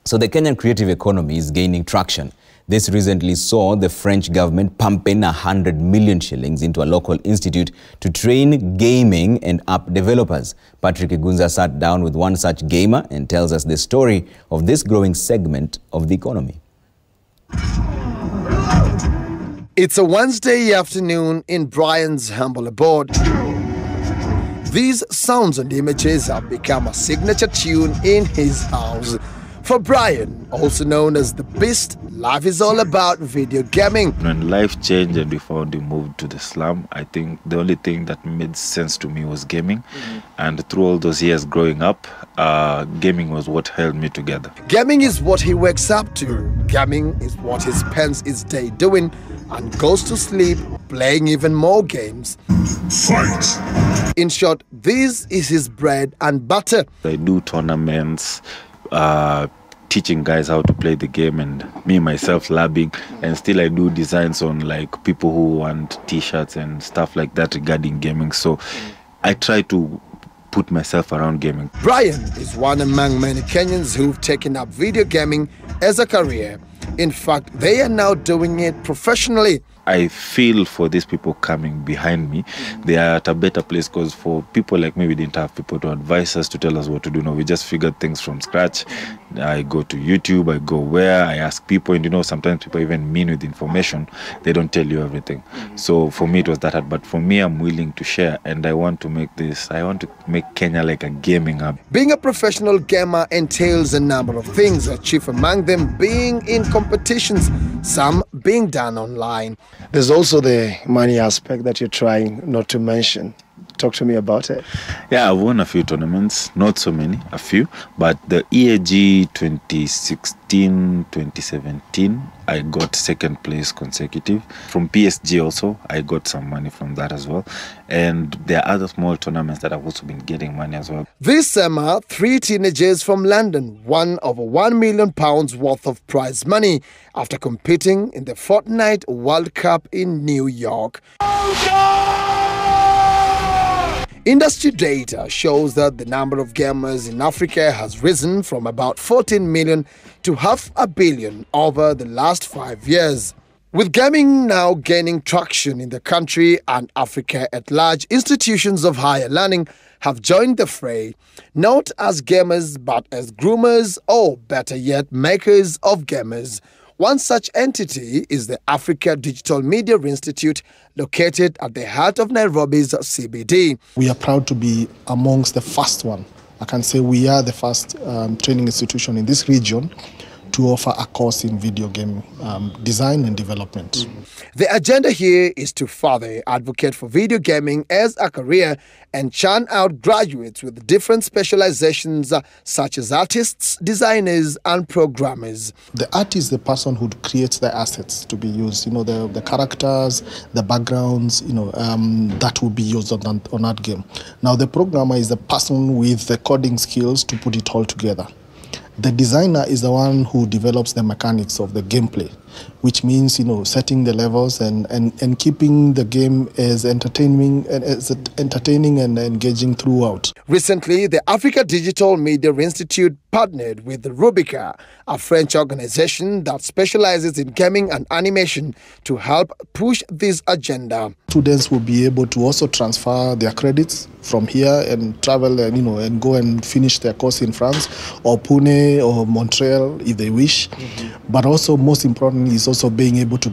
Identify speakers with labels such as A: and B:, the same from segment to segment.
A: So the Kenyan creative economy is gaining traction. This recently saw the French government pump in 100 million shillings into a local institute to train gaming and app developers. Patrick Igunza sat down with one such gamer and tells us the story of this growing segment of the economy.
B: It's a Wednesday afternoon in Brian's humble abode. These sounds and images have become a signature tune in his house. For Brian, also known as the Beast, life is all about video gaming.
C: When life changed and we found we moved to the slum, I think the only thing that made sense to me was gaming. And through all those years growing up, gaming was what held me together. Gaming
B: is what he wakes up to. Gaming is what he spends his day doing and goes to sleep playing even more games. Fight! In short, this is his bread and butter.
C: I do tournaments, teaching guys how to play the game, and me myself labbing, and still I do designs on like people who want t-shirts and stuff like that regarding gaming. So I try to put myself around gaming.
B: Brian is one among many Kenyans who've taken up video gaming as a career. In fact, they are now doing it professionally.
C: I feel for these people coming behind me, they are at a better place, because for people like me, we didn't have people to advise us, to tell us what to do. No, we just figured things from scratch. I go to YouTube, I go where, I ask people, and you know, sometimes people even mean with information, they don't tell you everything. So for me, it was that hard. But for me, I'm willing to share, and I want to make Kenya like a gaming hub.
B: Being a professional gamer entails a number of things, chief among them being in competitions, some being done online.
D: There's also the money aspect that you're trying not to mention. Talk to me about it.
C: Yeah, I've won a few tournaments, not so many, a few. But the EAG 2016-2017, I got second place consecutive. From PSG also, I got some money from that as well. And there are other small tournaments that I've also been getting money as well.
B: This summer, 3 teenagers from London won over £1 million worth of prize money after competing in the Fortnite World Cup in New York. Industry data shows that the number of gamers in Africa has risen from about 14 million to 500 million over the last 5 years. With gaming now gaining traction in the country and Africa at large, institutions of higher learning have joined the fray, not as gamers but as groomers, or better yet, makers of gamers. One such entity is the Africa Digital Media Institute, located at the heart of Nairobi's CBD.
E: We are proud to be amongst the first one. I can say we are the first training institution in this region to offer a course in video game design and development.
B: The agenda here is to further advocate for video gaming as a career and churn out graduates with different specializations such as artists, designers and programmers.
E: The artist is the person who creates the assets to be used, the characters, the backgrounds, that will be used on that game. Now the programmer is the person with the coding skills to put it all together. The designer is the one who develops the mechanics of the gameplay, which means, setting the levels and keeping the game as entertaining and engaging throughout.
B: Recently, the Africa Digital Media Institute partnered with Rubica, a French organization that specializes in gaming and animation, to help push this agenda.
E: Students will be able to also transfer their credits from here and travel and go and finish their course in France or Pune or Montreal if they wish. But also, most importantly, is also being able to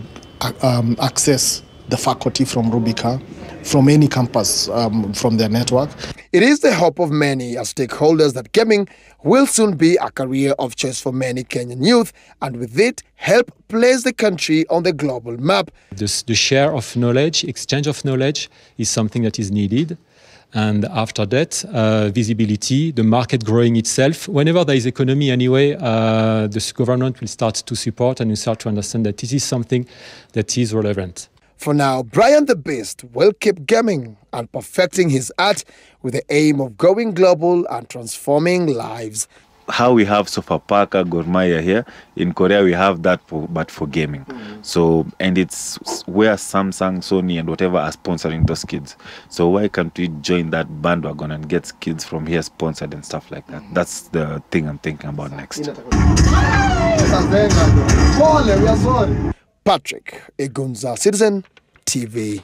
E: access the faculty from Rubica, from any campus, from their network.
B: It is the hope of many as stakeholders that gaming will soon be a career of choice for many Kenyan youth, and with it, help place the country on the global map.
F: The share of knowledge, exchange of knowledge, is something that is needed. And after that, visibility, the market growing itself. Whenever there is economy anyway, the government will start to support and will start to understand that this is something that is relevant.
B: For now, Brian the Beast will keep gaming and perfecting his art with the aim of going global and transforming lives.
C: how we have Sofapaka, Gor Mahia here, in Korea we have that, but for gaming. So, and it's where Samsung, Sony, and whatever are sponsoring those kids. So why can't we join that bandwagon and get kids from here sponsored and stuff like that? That's the thing I'm thinking about next.
B: Patrick Egunza, Citizen TV.